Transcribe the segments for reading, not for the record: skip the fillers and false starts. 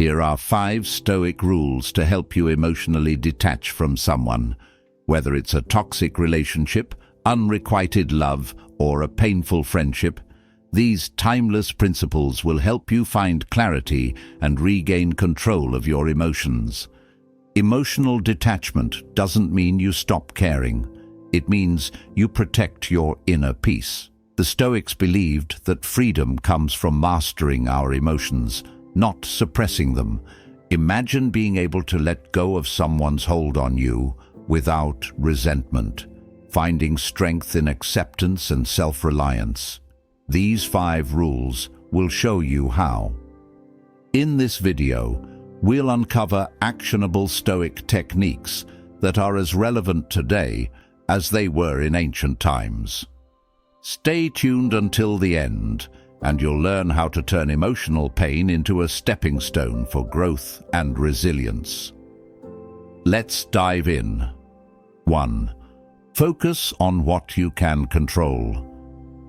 Here are 5 Stoic rules to help you emotionally detach from someone, whether it's a toxic relationship, unrequited love, or a painful friendship. These timeless principles will help you find clarity and regain control of your emotions. Emotional detachment doesn't mean you stop caring. It means you protect your inner peace. The Stoics believed that freedom comes from mastering our emotions, not suppressing them. Imagine being able to let go of someone's hold on you without resentment, finding strength in acceptance and self-reliance. These 5 rules will show you how. In this video, we'll uncover actionable Stoic techniques that are as relevant today as they were in ancient times. Stay tuned until the end, and you'll learn how to turn emotional pain into a stepping stone for growth and resilience. Let's dive in. 1. Focus on what you can control.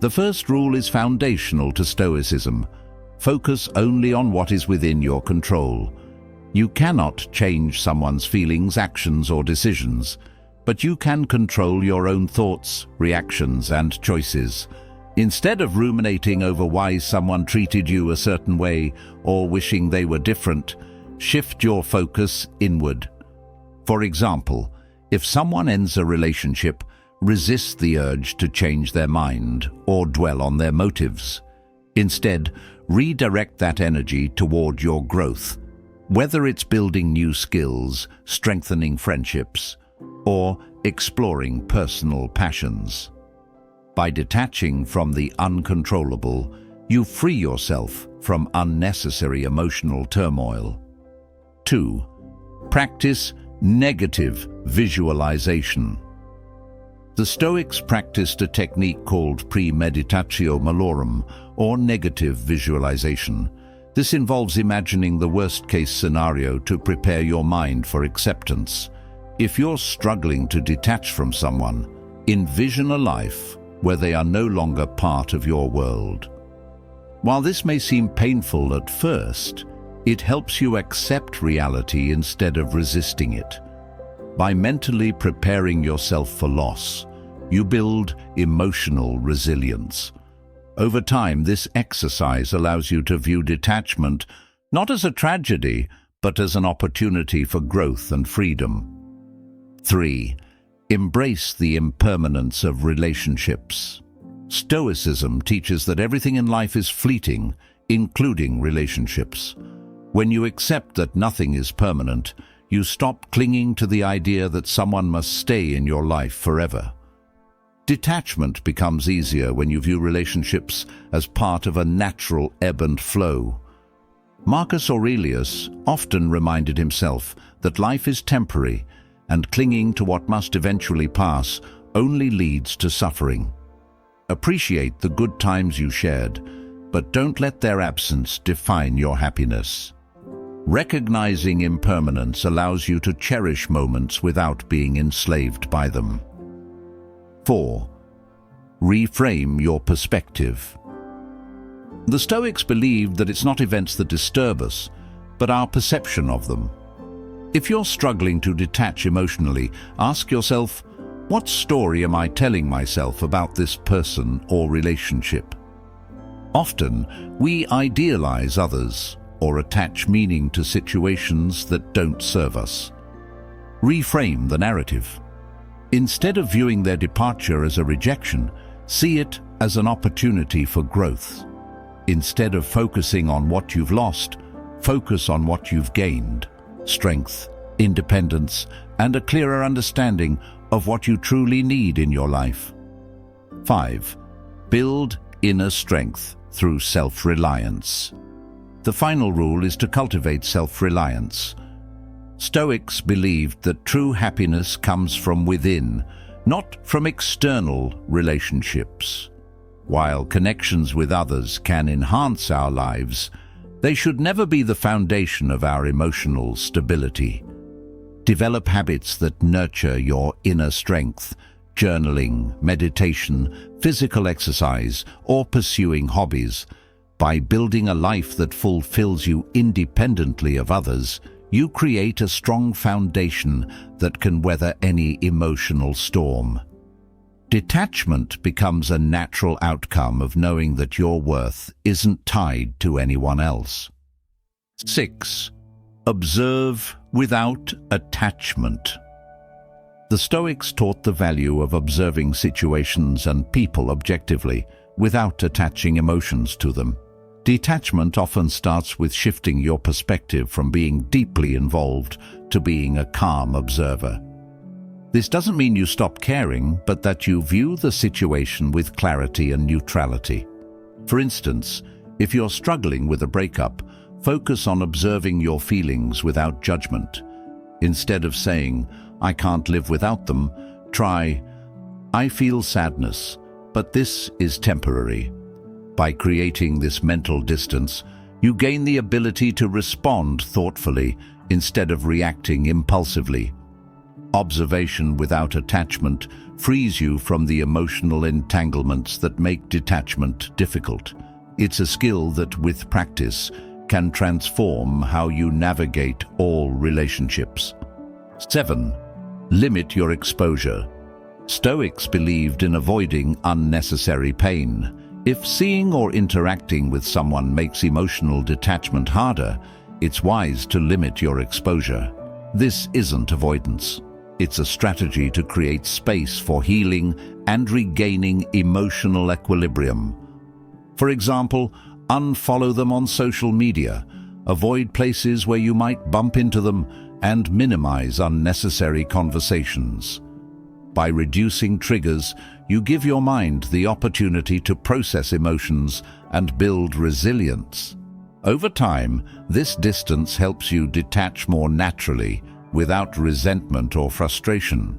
The first rule is foundational to Stoicism. Focus only on what is within your control. You cannot change someone's feelings, actions, or decisions, but you can control your own thoughts, reactions, and choices. Instead of ruminating over why someone treated you a certain way or wishing they were different, shift your focus inward. For example, if someone ends a relationship, resist the urge to change their mind or dwell on their motives. Instead, redirect that energy toward your growth, whether it's building new skills, strengthening friendships, or exploring personal passions. By detaching from the uncontrollable, you free yourself from unnecessary emotional turmoil. 2. Practice negative visualization. The Stoics practiced a technique called premeditatio malorum, or negative visualization. This involves imagining the worst-case scenario to prepare your mind for acceptance. If you're struggling to detach from someone, envision a life where they are no longer part of your world. While this may seem painful at first, it helps you accept reality instead of resisting it. By mentally preparing yourself for loss, you build emotional resilience. Over time, this exercise allows you to view detachment not as a tragedy, but as an opportunity for growth and freedom. 3. Embrace the impermanence of relationships. Stoicism teaches that everything in life is fleeting, including relationships. When you accept that nothing is permanent, you stop clinging to the idea that someone must stay in your life forever. Detachment becomes easier when you view relationships as part of a natural ebb and flow. Marcus Aurelius often reminded himself that life is temporary, and clinging to what must eventually pass only leads to suffering. Appreciate the good times you shared, but don't let their absence define your happiness. Recognizing impermanence allows you to cherish moments without being enslaved by them. 4. Reframe your perspective. The Stoics believed that it's not events that disturb us, but our perception of them. If you're struggling to detach emotionally, ask yourself, what story am I telling myself about this person or relationship? Often, we idealize others or attach meaning to situations that don't serve us. Reframe the narrative. Instead of viewing their departure as a rejection, see it as an opportunity for growth. Instead of focusing on what you've lost, focus on what you've gained: strength, independence, and a clearer understanding of what you truly need in your life. 5. Build inner strength through self-reliance. The final rule is to cultivate self-reliance. Stoics believed that true happiness comes from within, not from external relationships. While connections with others can enhance our lives, they should never be the foundation of our emotional stability. Develop habits that nurture your inner strength: journaling, meditation, physical exercise, or pursuing hobbies. By building a life that fulfills you independently of others, you create a strong foundation that can weather any emotional storm. Detachment becomes a natural outcome of knowing that your worth isn't tied to anyone else. 6. Observe without attachment. The Stoics taught the value of observing situations and people objectively, without attaching emotions to them. Detachment often starts with shifting your perspective from being deeply involved to being a calm observer. This doesn't mean you stop caring, but that you view the situation with clarity and neutrality. For instance, if you're struggling with a breakup, focus on observing your feelings without judgment. Instead of saying, "I can't live without them," try, "I feel sadness, but this is temporary." By creating this mental distance, you gain the ability to respond thoughtfully instead of reacting impulsively. Observation without attachment frees you from the emotional entanglements that make detachment difficult. It's a skill that, with practice, can transform how you navigate all relationships. 7. Limit your exposure. Stoics believed in avoiding unnecessary pain. If seeing or interacting with someone makes emotional detachment harder, it's wise to limit your exposure. This isn't avoidance. It's a strategy to create space for healing and regaining emotional equilibrium. For example, unfollow them on social media, avoid places where you might bump into them, and minimize unnecessary conversations. By reducing triggers, you give your mind the opportunity to process emotions and build resilience. Over time, this distance helps you detach more naturally, without resentment or frustration.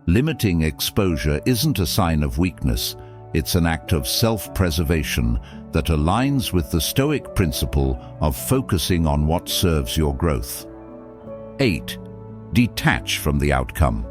Limiting exposure isn't a sign of weakness, it's an act of self-preservation that aligns with the Stoic principle of focusing on what serves your growth. 8. Detach from the outcome.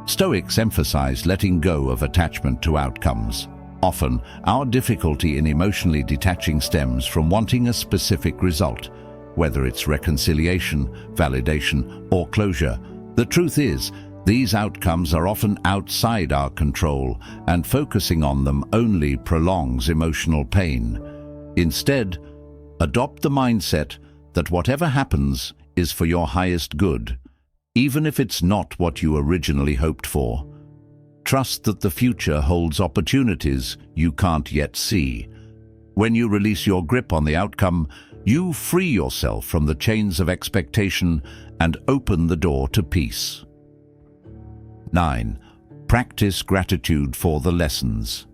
Stoics emphasize letting go of attachment to outcomes. Often, our difficulty in emotionally detaching stems from wanting a specific result, whether it's reconciliation, validation, or closure. The truth is, these outcomes are often outside our control, and focusing on them only prolongs emotional pain. Instead, adopt the mindset that whatever happens is for your highest good, even if it's not what you originally hoped for. Trust that the future holds opportunities you can't yet see. When you release your grip on the outcome, you free yourself from the chains of expectation and open the door to peace. 9. Practice gratitude for the lessons.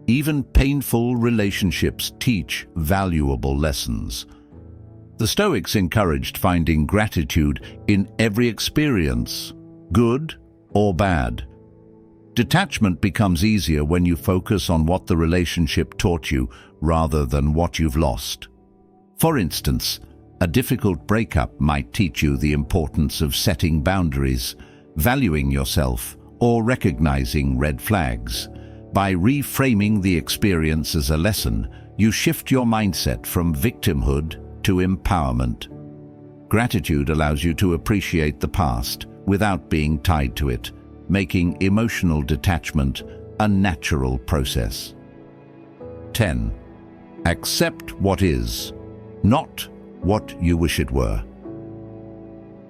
Even painful relationships teach valuable lessons. The Stoics encouraged finding gratitude in every experience, good or bad. Detachment becomes easier when you focus on what the relationship taught you rather than what you've lost. For instance, a difficult breakup might teach you the importance of setting boundaries, valuing yourself, or recognizing red flags. By reframing the experience as a lesson, you shift your mindset from victimhood to empowerment. Gratitude allows you to appreciate the past without being tied to it, making emotional detachment a natural process. 10. Accept what is, not what you wish it were.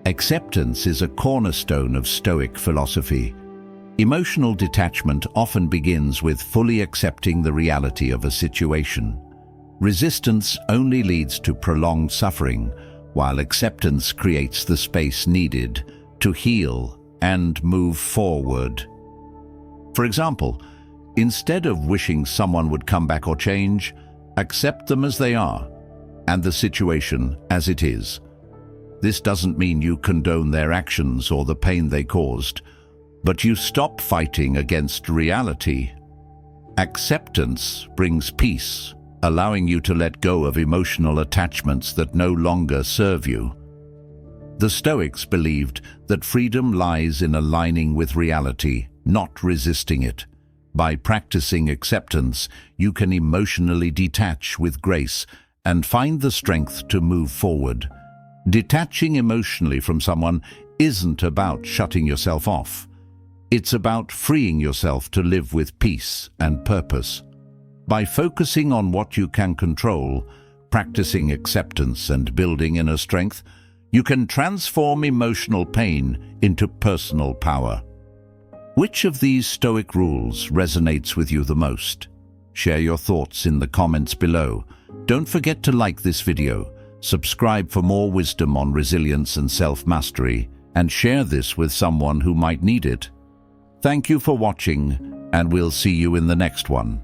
Acceptance is a cornerstone of Stoic philosophy. Emotional detachment often begins with fully accepting the reality of a situation. Resistance only leads to prolonged suffering, while acceptance creates the space needed to heal and move forward. For example, instead of wishing someone would come back or change, accept them as they are, and the situation as it is. This doesn't mean you condone their actions or the pain they caused, but you stop fighting against reality. Acceptance brings peace, allowing you to let go of emotional attachments that no longer serve you. The Stoics believed that freedom lies in aligning with reality, not resisting it. By practicing acceptance, you can emotionally detach with grace and find the strength to move forward. Detaching emotionally from someone isn't about shutting yourself off. It's about freeing yourself to live with peace and purpose. By focusing on what you can control, practicing acceptance and building inner strength, you can transform emotional pain into personal power. Which of these Stoic rules resonates with you the most? Share your thoughts in the comments below. Don't forget to like this video, subscribe for more wisdom on resilience and self-mastery, and share this with someone who might need it. Thank you for watching, and we'll see you in the next one.